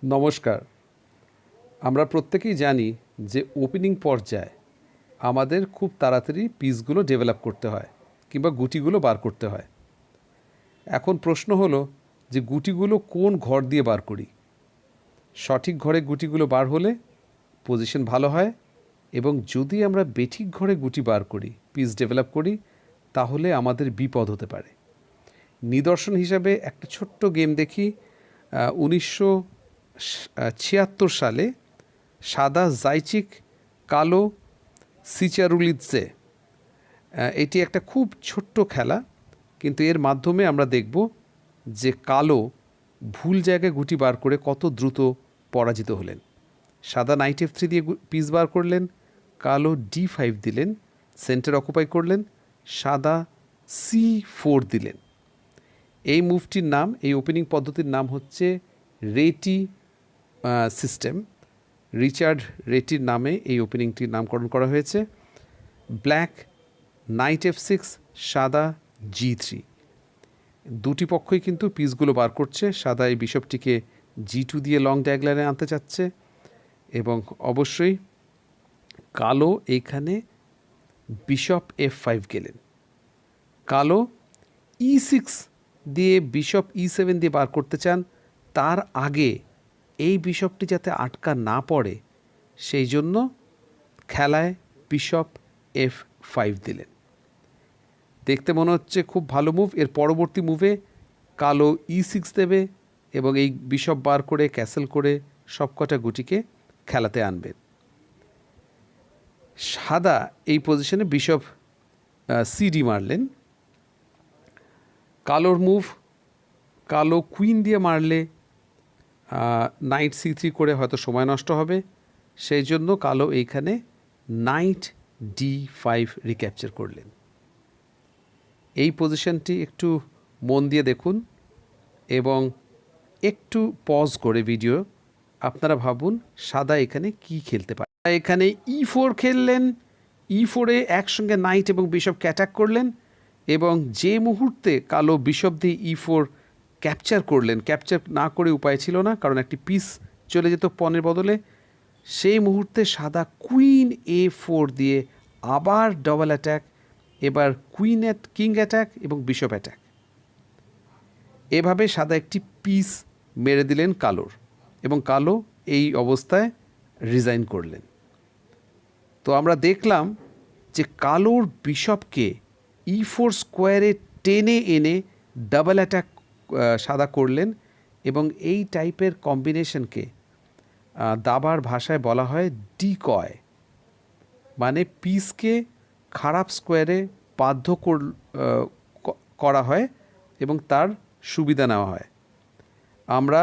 নমস্কার। আমরা প্রত্যেকেই জানি যে ওপেনিং পর্যায়ে আমাদের খুব তাড়াতাড়ি পিসগুলো ডেভেলপ করতে হয় কিংবা গুটিগুলো বার করতে হয়। এখন প্রশ্ন হলো যে গুটিগুলো কোন ঘর দিয়ে বার করি। সঠিক ঘরে গুটিগুলো বার হলে পজিশন ভালো হয়, এবং যদি আমরা বেঠিক ঘরে গুটি বার করি, পিস ডেভেলপ করি, তাহলে আমাদের বিপদ হতে পারে। নিদর্শন হিসাবে একটা ছোট্ট গেম দেখি। 1976 সালে সাদা জাইচিক, কালো সিচারুলিৎজে। এটি একটা খুব ছোট্ট খেলা, কিন্তু এর মাধ্যমে আমরা দেখব যে কালো ভুল জায়গায় গুটি বার করে কত দ্রুত পরাজিত হলেন। সাদা নাইট F3 দিয়ে পিস বার করলেন, কালো D5 দিলেন, সেন্টার অকুপাই করলেন, সাদা C4 দিলেন। এই মুভটির নাম, এই ওপেনিং পদ্ধতির নাম হচ্ছে রেটি সিস্টেম। রিচার্ড রেটির নামে এই ওপেনিংটির নামকরণ করা হয়েছে। ব্ল্যাক নাইট F6, সাদা G3। দুটি পক্ষই কিন্তু পিসগুলো বার করছে। সাদা এই বিশপটিকে G2 দিয়ে লং ডায়াগোনালে আনতে চাচ্ছে, এবং অবশ্যই কালো এইখানে বিশপ F5 গেলেন। কালো E6 দিয়ে বিশপ E7 দিয়ে বার করতে চান। তার আগে এই বিশপটি যাতে আটকা না পড়ে, সেই জন্য খেলায় বিশপ F5 দিলেন। দেখতে মনে হচ্ছে খুব ভালো মুভ। এর পরবর্তী মুভে কালো E6 দেবে এবং এই বিশপ বার করে ক্যাসেল করে সবকটা গুটিকে খেলাতে আনবেন। সাদা এই পজিশনে বিশপ CD মারলেন। কালোর মুভ, কালো কুইন দিয়ে মারলে নাইট C3 করে হয়তো সময় নষ্ট হবে, সেই জন্য কালো এইখানে নাইট D5 রিক্যাপচার করলেন। এই পজিশনটি একটু মন দিয়ে দেখুন এবং একটু পজ করে ভিডিও আপনারা ভাবুন সাদা এখানে কি খেলতে পারে। এখানে E4 খেললেন। E4-এ একসঙ্গে নাইট এবং বিশপ অ্যাটাক করলেন, এবং যে মুহূর্তে কালো বিশপ দিয়ে E4 ক্যাপচার করলেন, ক্যাপচার না করে উপায় ছিল না, কারণ একটি পিস চলে যেত পনের বদলে, সেই মুহূর্তে সাদা কুইন A4 দিয়ে আবার ডবল অ্যাটাক। এবার কুইন কিং অ্যাটাক এবং বিশপ অ্যাটাক। এভাবে সাদা একটি পিস মেরে দিলেন কালোর, এবং কালো এই অবস্থায় রিজাইন করলেন। তো আমরা দেখলাম যে কালোর বিশপকে E4 স্কোয়ারে টেনে এনে ডাবল অ্যাটাক সাদা করলেন, এবং এই টাইপের কম্বিনেশনকে দাবার ভাষায় বলা হয় ডিকয়। মানে পিসকে খারাপ স্কোয়ারে বাধ্য করা হয় এবং তার সুবিধা নেওয়া হয়। আমরা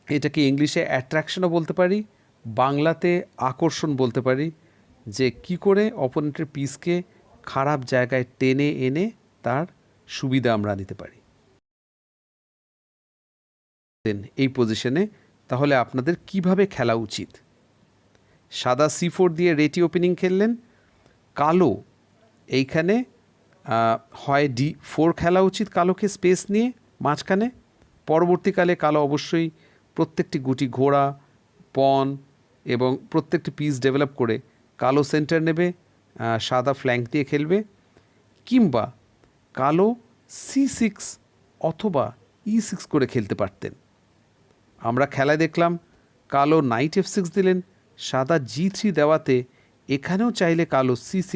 এটাকে ইংলিশে অ্যাট্রাকশনও বলতে পারি, বাংলাতে আকর্ষণ বলতে পারি, যে কি করে অপোনেন্টের পিসকে খারাপ জায়গায় টেনে এনে তার সুবিধা আমরা নিতে পারি এই পজিশনে। তাহলে আপনাদের কিভাবে খেলা উচিত। সাদা C4 দিয়ে রেটি ওপেনিং খেললেন। কালো এইখানে হয় D4 খেলা উচিত কালোকে স্পেস নিয়ে মাঝখানে। পরবর্তীকালে কালো অবশ্যই প্রত্যেকটি গুটি, ঘোড়া, পন এবং প্রত্যেকটি পিস ডেভেলপ করে কালো সেন্টার নেবে, সাদা ফ্ল্যাঙ্ক দিয়ে খেলবে, কিংবা কালো C6 অথবা E6 করে খেলতে পারতেন। আমরা খেলায় দেখলাম কালো নাইট F6 দিলেন, সাদা G3 দেওয়াতে এখানেও চাইলে কালো C6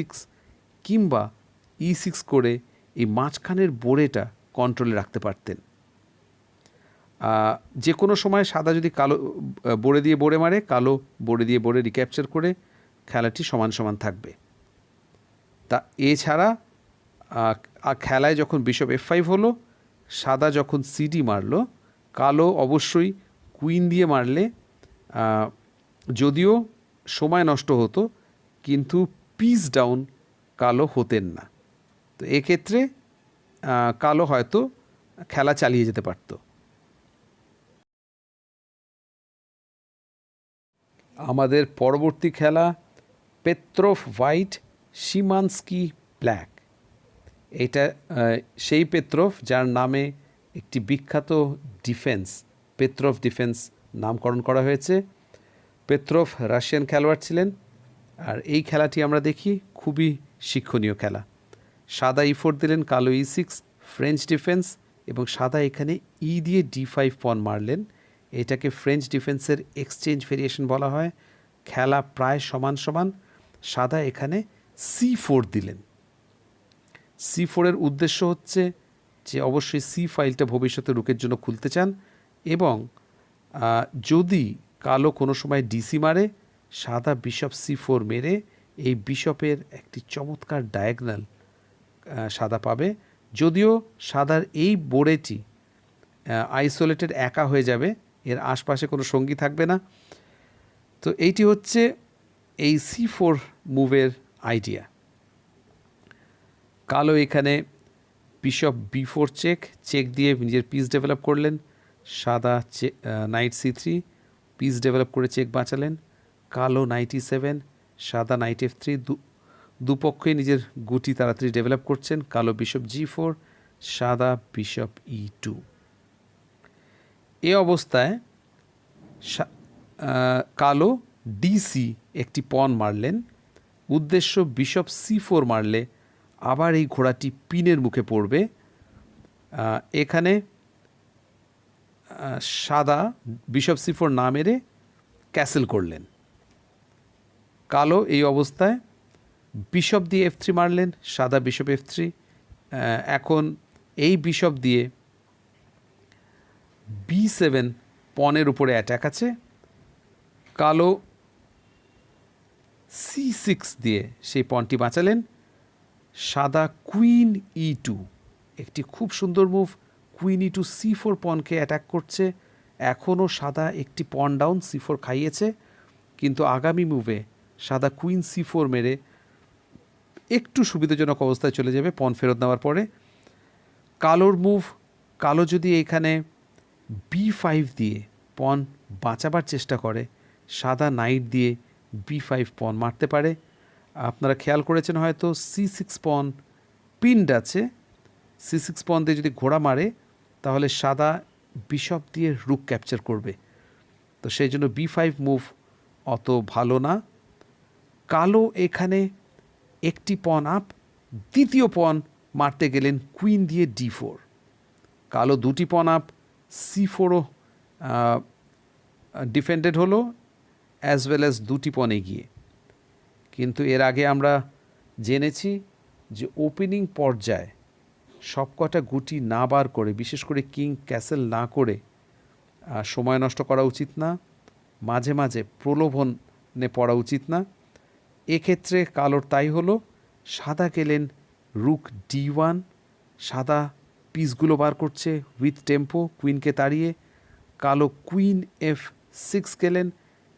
কিংবা E6 করে এই মাঝখানের বোড়েটা কন্ট্রোলে রাখতে পারতেন। যে কোনো সময় সাদা যদি কালো বোড়ে দিয়ে বোড়ে মারে, কালো বোড়ে দিয়ে বোড়ে রিক্যাপচার করে খেলাটি সমান সমান থাকবে। তা এছাড়া খেলায় যখন বিশপ F5 হলো, সাদা যখন CD মারলো, কালো অবশ্যই কুইন দিয়ে মারলে যদিও সময় নষ্ট হতো, কিন্তু পিস ডাউন কালো হতেন না। তো এক্ষেত্রে কালো হয়তো খেলা চালিয়ে যেতে পারত। আমাদের পরবর্তী খেলা পেত্রোভ হোয়াইট, শিমানস্কি ব্ল্যাক। এটা সেই পেত্রোভ যার নামে একটি বিখ্যাত ডিফেন্স, পেত্রোভ ডিফেন্স নামকরণ করা হয়েছে। পেত্রোভ রাশিয়ান খেলোয়াড় ছিলেন, আর এই খেলাটি আমরা দেখি খুবই শিক্ষণীয় খেলা। সাদা E4 দিলেন, কালো E6, ফ্রেঞ্চ ডিফেন্স, এবং সাদা এখানে দিয়ে D5 পন মারলেন। এটাকে ফ্রেঞ্চ ডিফেন্সের এক্সচেঞ্জ ভেরিয়েশন বলা হয়। খেলা প্রায় সমান সমান। সাদা এখানে C4 দিলেন। C4-এর উদ্দেশ্য হচ্ছে যে অবশ্যই সি ফাইলটা ভবিষ্যতে রুকের জন্য খুলতে চান, এবং যদি কালো কোনো সময় ডিসি মারে, সাদা বিশপ C4 মেরে এই বিশপের একটি চমৎকার ডায়াগনাল সাদা পাবে। যদিও সাদার এই বোড়েটি আইসোলেটেড একা হয়ে যাবে, এর আশপাশে কোনো সঙ্গী থাকবে না। তো এইটি হচ্ছে এই C4 মুভের আইডিয়া। কালো এখানে বিশপ B4 চেক দিয়ে নিজের পিস ডেভেলপ করলেন। সাদা নাইট C3 পিস ডেভেলপ করে চেক বাঁচালেন। কালো নাইট E7, সাদা নাইট F3, দুপক্ষই নিজের গুটি তাড়াতাড়ি ডেভেলপ করছেন। কালো বিশপ G4, সাদা বিশপ E2। এ অবস্থায় কালো ডিসি একটি পন মারলেন। উদ্দেশ্য বিশপ C4 মারলে আবার এই ঘোড়াটি পিনের মুখে পড়বে। এখানে সাদা বিশপ C4 না মেরে ক্যাসেল করলেন। কালো এই অবস্থায় বিশপ দিয়ে F3 মারলেন, সাদা বিশপ F3। এখন এই বিশপ দিয়ে B7 পনের উপরে অ্যাটাক আছে। কালো C6 দিয়ে সেই পনটি বাঁচালেন। সাদা কুইন E2, একটি খুব সুন্দর move. Queen E2 C4 পনকে attack করছে। এখনও সাদা একটি পন ডাউন, C4 খাইয়েছে, কিন্তু আগামী মুভে সাদা কুইন C4 মেরে একটু সুবিধাজনক অবস্থায় চলে যাবে পন ফেরত নেওয়ার পরে। কালোর মুভ, কালো যদি এখানে B5 দিয়ে পন বাঁচাবার চেষ্টা করে, সাদা নাইট দিয়ে B5 পন মারতে পারে। আপনারা খেয়াল করেছেন হয়তো C6 পন পিন্ড আছে। C6 পন দিয়ে যদি ঘোড়া মারে তাহলে সাদা বিশপ দিয়ে রুক ক্যাপচার করবে। তো সেই জন্য B5 মুভ অত ভালো না। কালো এখানে একটি পন আপ, দ্বিতীয় পন মারতে গেলেন কুইন দিয়ে D4। কালো দুটি পন আপ, C4ও ডিফেন্ডেড হলো, অ্যাজ ওয়েল অ্যাজ দুটি পন এগিয়ে। কিন্তু এর আগে আমরা জেনেছি যে ওপেনিং পর্যায়ে সবকটা গুটি না বার করে, বিশেষ করে কিং ক্যাসেল না করে সময় নষ্ট করা উচিত না, মাঝে মাঝে প্রলোভনে পড়া উচিত না। এক্ষেত্রে কালোর তাই হলো। সাদা গেলেন রুক D1, সাদা পিসগুলো বার করছে উইথ টেম্পো কুইনকে তাড়িয়ে। কালো কুইন F6 গেলেন,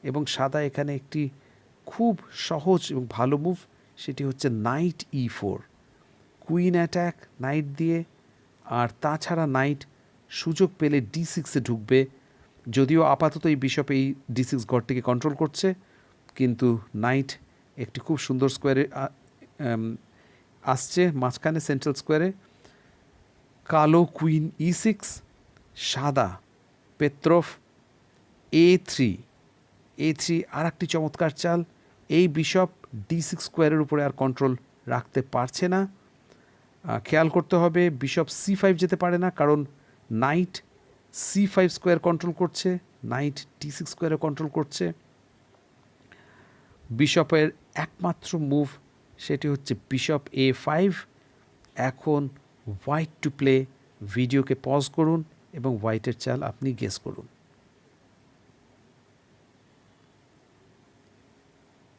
এবং সাদা এখানে একটি খুব সহজ এবং ভালো মুভ, সেটি হচ্ছে night E4, queen attack night দিয়ে। আর তাছাড়া নাইট সুযোগ পেলে D6-এ ঢুকবে। যদিও আপাতত এই বিশপ এই D6 ঘরটিকে কন্ট্রোল করছে, কিন্তু নাইট একটি খুব সুন্দর স্কোয়ারে আসছে মাঝখানে সেন্ট্রাল স্কোয়ারে। কালো কুইন E6, সাদা পেত্রোভ A3 আর একটি চমৎকার চাল। এই বিশপ D6 স্কোয়ারের উপরে আর কন্ট্রোল রাখতে পারছে না। খেয়াল করতে হবে বিশপ C5 যেতে পারে না, কারণ নাইট C5 স্কোয়ার কন্ট্রোল করছে, নাইট D6 স্কোয়ারে কন্ট্রোল করছে। বিশপের একমাত্র মুভ সেটি হচ্ছে বিশপ A5। এখন হোয়াইট টু প্লে। ভিডিওকে পজ করুন এবং হোয়াইটের চাল আপনি গেস করুন।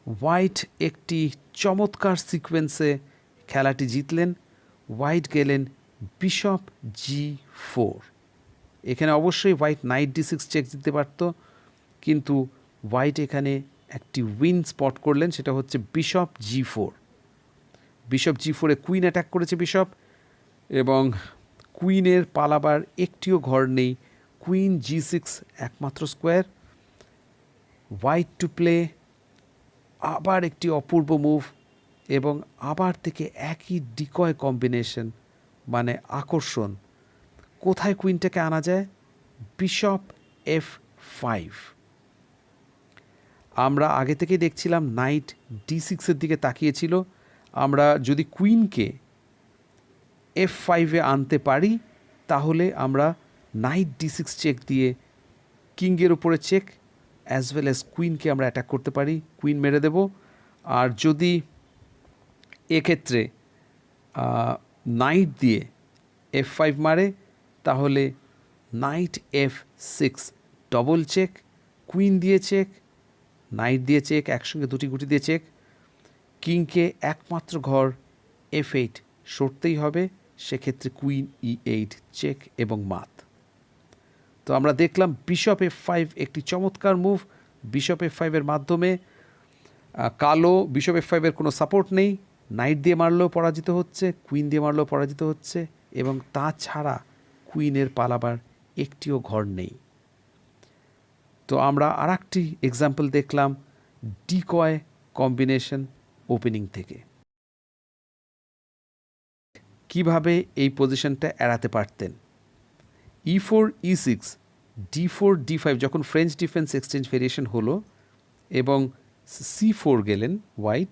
হোয়াইট একটি চমৎকার সিকোয়েন্সে খেলাটি জিতলেন। হোয়াইট গেলেন বিশপ G4। এখানে অবশ্যই হোয়াইট নাইট D6 চেক দিতে পারত, কিন্তু হোয়াইট এখানে একটি উইন স্পট করলেন, সেটা হচ্ছে বিশপ G4। বিশপ G4-এ কুইন অ্যাটাক করেছে বিশপ, এবং কুইনের পালাবার একটিও ঘর নেই। কুইন G6 একমাত্র স্কোয়ার। হোয়াইট টু প্লে, আবার একটি অপূর্ব মুভ, এবং আবার থেকে একই ডিকয় কম্বিনেশন, মানে আকর্ষণ। কোথায় কুইনটাকে আনা যায়? Bishop five. আমরা আগে থেকেই দেখছিলাম নাইট D6-এর দিকে তাকিয়েছিল। আমরা যদি কুইনকে F5-এ আনতে পারি তাহলে আমরা নাইট D6 চেক দিয়ে কিংয়ের উপরে চেক অ্যাজ ওয়েল অ্যাজ কুইনকে আমরা অ্যাটাক করতে পারি, কুইন মেরে দেব। আর যদি এক্ষেত্রে নাইট দিয়ে F5 মারে তাহলে knight F6 double check, queen দিয়ে চেক, নাইট দিয়ে চেক, একসঙ্গে দুটি গুটি দিয়ে চেক। কিংকে একমাত্র ঘর F8 সরতেই হবে, সেক্ষেত্রে কুইন E8 চেক এবং মাত। তো আমরা দেখলাম বিশপ F5 একটি চমৎকার মুভ। বিশপ F5 এর মাধ্যমে কালো বিশপ F5 এর কোনো সাপোর্ট নেই, নাইট দিয়ে মারলেও পরাজিত হচ্ছে, কুইন দিয়ে মারলেও পরাজিত হচ্ছে, এবং তাছাড়া কুইনের পালাবার একটিও ঘর নেই। তো আমরা আরেকটি এক্সাম্পল দেখলাম ডিকয় কম্বিনেশন ওপেনিং থেকে, কিভাবে এই পজিশনটা এড়াতে পারতেন। E4 E6 D4 D5 যখন ফ্রেঞ্চ ডিফেন্স এক্সচেঞ্জ ভেরিয়েশন হলো এবং C4 গেলেন white,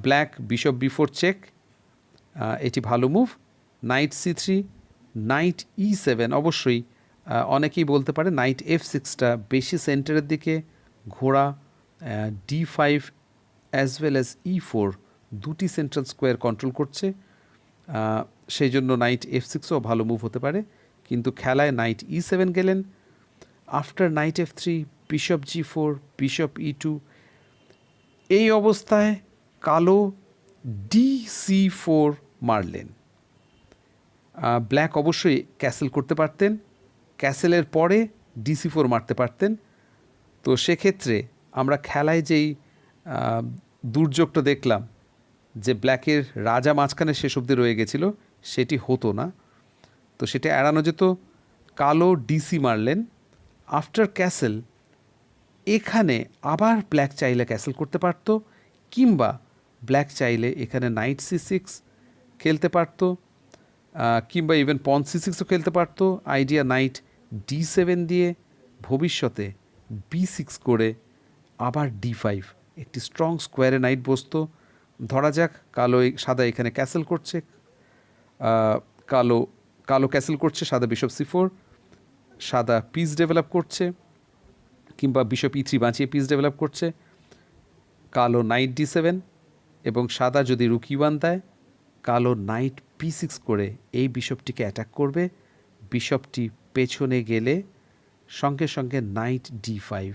black bishop B4 check, এটি ভালো move. Night C3, night E7, অবশ্যই অনেকেই বলতে পারে নাইট F6টা বেশি সেন্টারের দিকে, ঘোড়া D5 as well as E4 দুটি সেন্ট্রাল স্কোয়ার কন্ট্রোল করছে, সেই জন্য নাইট F6ও ভালো মুভ হতে পারে। কিন্তু খেলায় নাইট E7 গেলেন। After night F3 bishop G4, bishop E2। এই অবস্থায় কালো DC4 মারলেন। ব্ল্যাক অবশ্যই ক্যাসেল করতে পারতেন, ক্যাসেলের পরে DC4 মারতে পারতেন। তো সেক্ষেত্রে আমরা খেলায় যেই দুর্যোগটা দেখলাম যে ব্ল্যাকের রাজা মাঝখানে শেষ অবধি রয়ে গেছিল, সেটি হতো না। তো সেটা এড়ানো যেত। কালো ডিসি মারলেন। আফটার ক্যাসেল এখানে আবার ব্ল্যাক চাইলে ক্যাসেল করতে পারত, কিংবা ব্ল্যাক চাইলে এখানে নাইট C6 খেলতে পারত, কিংবা ইভেন পন C6ও খেলতে পারত। আইডিয়া নাইট D7 দিয়ে ভবিষ্যতে B6 করে আবার D5 একটি স্ট্রং স্কোয়ারে নাইট বসতো। ধরা যাক কালো সাদা এখানে ক্যাসেল করছে, কালো ক্যাসেল করছে, সাদা বিশপ C4, সাদা পিস ডেভেলপ করছে, কিংবা বিশপ E3 বাঁচিয়ে পিস ডেভেলপ করছে। কালো নাইট D7 এবং সাদা যদি রুক E1 দেয়, কালো নাইট P6 করে এই বিশপটিকে অ্যাটাক করবে। বিশপটি পেছনে গেলে সঙ্গে সঙ্গে নাইট D5,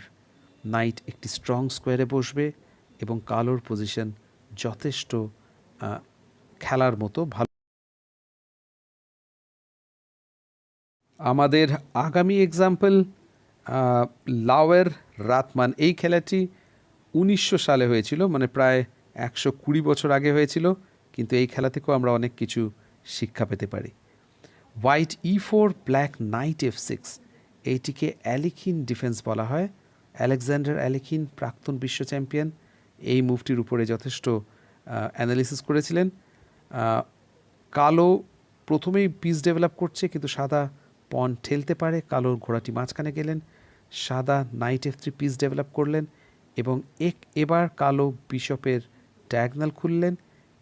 নাইট একটি স্ট্রং স্কোয়ারে বসবে এবং কালোর পজিশন যথেষ্ট খেলার মতো ভালো। আমাদের আগামী এক্সাম্পল লাওয়ের রাতমান। এই খেলাটি 1900 সালে হয়েছিল, মানে প্রায় 120 বছর আগে হয়েছিল, কিন্তু এই খেলা থেকেও আমরা অনেক কিছু শিক্ষা পেতে পারি। White E4, black night F6, এইটিকে অ্যালিখিন ডিফেন্স বলা হয়। আলেকজান্ডার অ্যালিখিন প্রাক্তন বিশ্ব চ্যাম্পিয়ন এই মুভটির উপরে যথেষ্ট অ্যানালিসিস করেছিলেন। কালো প্রথমেই পিস ডেভেলপ করছে, কিন্তু সাদা পন ঠেলতে পারে। কালোর ঘোড়াটি মাঝখানে গেলেন, সাদা নাইট F3 পিস ডেভেলপ করলেন এবং এবার কালো বিশপের ডায়াগনাল খুললেন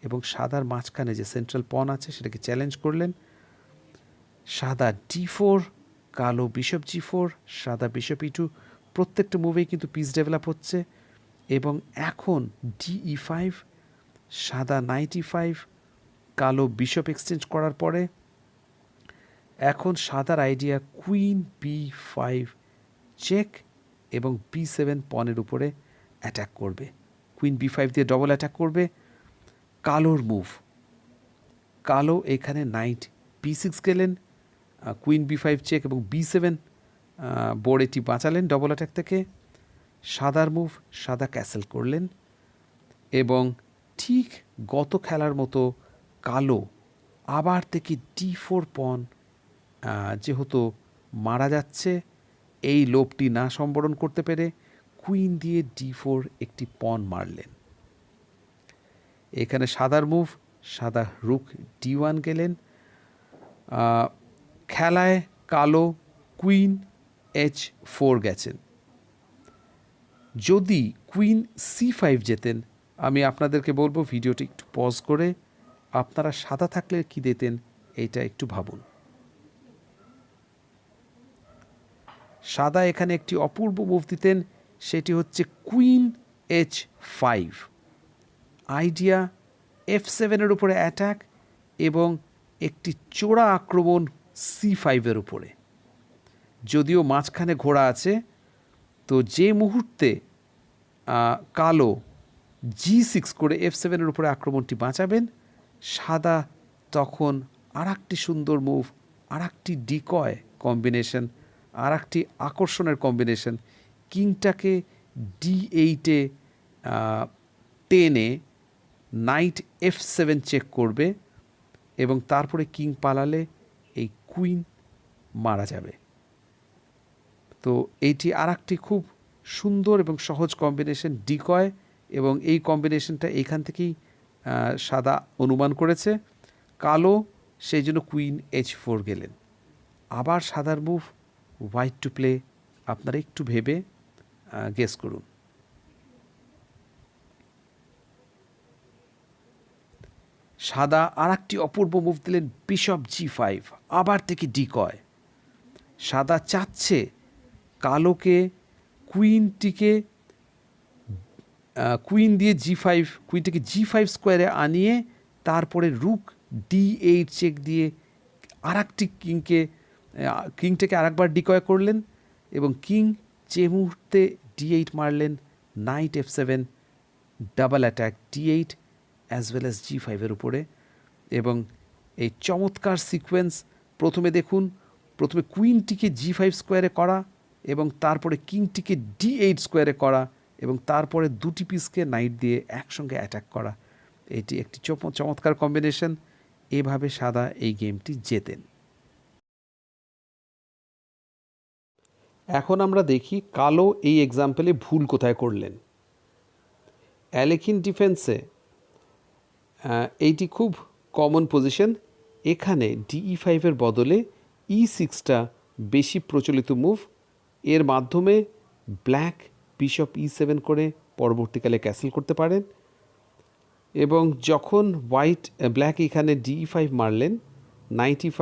এবং সাদার মাঝখানে যে সেন্ট্রাল পন আছে সেটাকে চ্যালেঞ্জ করলেন। সাদা D4, কালো বিশপ G4, সাদা বিশপ E2, প্রত্যেকটা মুভেই কিন্তু পিস ডেভেলপ হচ্ছে। এবং এখন DE5, সাদা নাইট E5, কালো বিশপ এক্সচেঞ্জ করার পরে এখন সাদার আইডিয়া কুইন B5 চেক এবং B7 পনের উপরে অ্যাটাক করবে। কুইন B5 দিয়ে ডবল অ্যাটাক করবে। কালোর মুভ, কালো এখানে নাইট B6 গেলেন, কুইন B5 চেক এবং B7 বোর্ড এটি বাঁচালেন ডবল অ্যাটাক থেকে। সাদার মুভ, সাদা ক্যাসেল করলেন এবং ঠিক গত খেলার মতো কালো আবার থেকে D4 পন যেহেতু মারা যাচ্ছে, এই লোভটি না সম্বরণ করতে পেরে কুইন দিয়ে D4 একটি পন মারলেন। এখানে সাদার মুভ, সাদা রুক D1 গেলেন। খেলায় কালো কুইন H4 গেছেন। যদি কুইন C5 যেতেন, আমি আপনাদেরকে বলবো ভিডিওটি একটু পজ করে আপনারা সাদা থাকলে কি দিতেন এইটা একটু ভাবুন। সাদা এখানে একটি অপূর্ব মুভ দিতেন, সেটি হচ্ছে কুইন H5। আইডিয়া F7-এর উপরে অ্যাটাক এবং একটি চোরা আক্রমণ C5-এর উপরে। যদিও মাঝখানে ঘোড়া আছে, তো যে মুহূর্তে কালো G6 করে F7-এর উপরে আক্রমণটি বাঁচাবেন, সাদা তখন আর একটি সুন্দর মুভ, আর একটি ডিকয় কম্বিনেশন, আর একটি আকর্ষণের কম্বিনেশন, কিংটাকে D8-এ টেনে নাইট F7 চেক করবে এবং তারপরে কিং পালালে এই কুইন মারা যাবে। তো এইটি আর একটি খুব সুন্দর এবং সহজ কম্বিনেশন ডিকয়, এবং এই কম্বিনেশনটা এইখান থেকেই সাদা অনুমান করেছে। কালো সেই জন্য কুইন H4 গেলেন। আবার সাদার মুভ হোয়াইট টু প্লে, আপনারা একটু ভেবে গেস করুন। সাদা আর একটি অপূর্ব মুভ দিলেন বিশপ G5, আবার থেকে ডিকয়। সাদা চাচ্ছে কালোকে কুইনটিকে কুইন দিয়ে G5, কুইনটিকে G5 স্কোয়ারে আনিয়ে তারপরে রুক D8 চেক দিয়ে আর একটি কিংটাকে আরেকবার ডিকয় করলেন, এবং কিং যে মুহূর্তে D8 মারলেন, knight F7 double attack D8 as well as G5-এর উপরে। এবং এই চমৎকার সিকোয়েন্স, প্রথমে দেখুন, প্রথমে কুইনটিকে G5 স্কোয়ারে করা এবং তারপরে কিংটিকে D8 স্কোয়ারে করা এবং তারপরে দুটি পিসকে নাইট দিয়ে একসঙ্গে অ্যাটাক করা। এটি একটি চমৎকার কম্বিনেশন। এভাবে সাদা এই গেমটি জেতেন। এখন আমরা দেখি কালো এই এক্সাম্পলে ভুল কোথায় করলেন। অ্যালেকিন ডিফেন্সে এইটি খুব কমন পজিশন। এখানে DE5-এর বদলে E6টা বেশি প্রচলিত মুভ। এর মাধ্যমে ব্ল্যাক বিশপ E7 করে পরবর্তীকালে ক্যাসেল করতে পারেন, এবং যখন ব্ল্যাক এখানে DE5 মারলেন, নাইট E5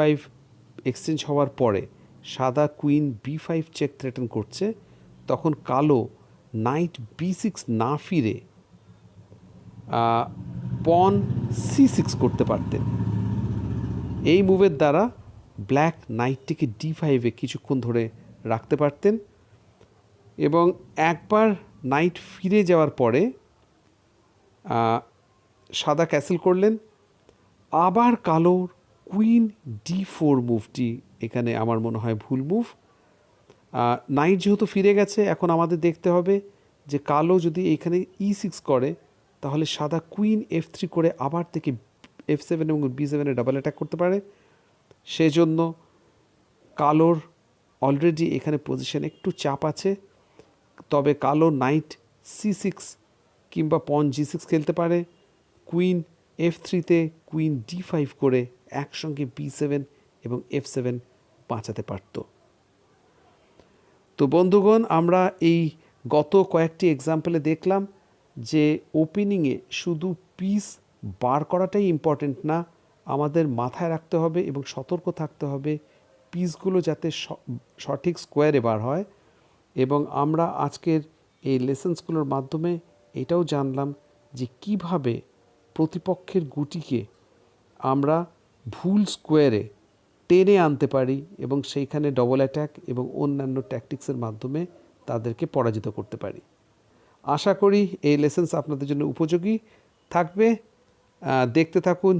এক্সচেঞ্জ হওয়ার পরে সাদা কুইন B5 চেক থ্রেটেন করছে, তখন কালো নাইট B6 না ফিরে পন C6 করতে পারতেন। এই মুভের দ্বারা ব্ল্যাক নাইটটিকে D5-এ কিছুক্ষণ ধরে রাখতে পারতেন, এবং একবার নাইট ফিরে যাওয়ার পরে সাদা ক্যাসেল করলেন। আবার কালোর কুইন D4 মুভটি এখানে আমার মনে হয় ভুল মুভ। নাইট যেহেতু ফিরে গেছে, এখন আমাদের দেখতে হবে যে কালো যদি এইখানে E6 করে, তাহলে সাদা কুইন F3 করে আবার থেকে F7 এবং B7-এ ডাবল অ্যাটাক করতে পারে। সেজন্য কালোর অলরেডি এখানে পজিশন একটু চাপ আছে, তবে কালো নাইট C6 কিংবা পন G6 খেলতে পারে, কুইন F3-তে কুইন D5 করে একসঙ্গে B7 এবং F7 বাঁচাতে পারত। তো বন্ধুগণ, আমরা এই গত কয়েকটি এক্সাম্পলে দেখলাম যে ওপেনিংয়ে শুধু পিস বার করাটাই ইম্পর্টেন্ট না, আমাদের মাথায় রাখতে হবে এবং সতর্ক থাকতে হবে পিসগুলো যাতে সঠিক স্কোয়ারে বার হয়। এবং আমরা আজকের এই লেসেন্সগুলোর মাধ্যমে এটাও জানলাম যে কিভাবে প্রতিপক্ষের গুটিকে আমরা ভুল স্কোয়ারে টেনে আনতে পারি এবং সেইখানে ডবল অ্যাটাক এবং অন্যান্য ট্যাকটিক্সের মাধ্যমে তাদেরকে পরাজিত করতে পারি। আশা করি এই লেসেন্স আপনাদের জন্য উপযোগী থাকবে। দেখতে থাকুন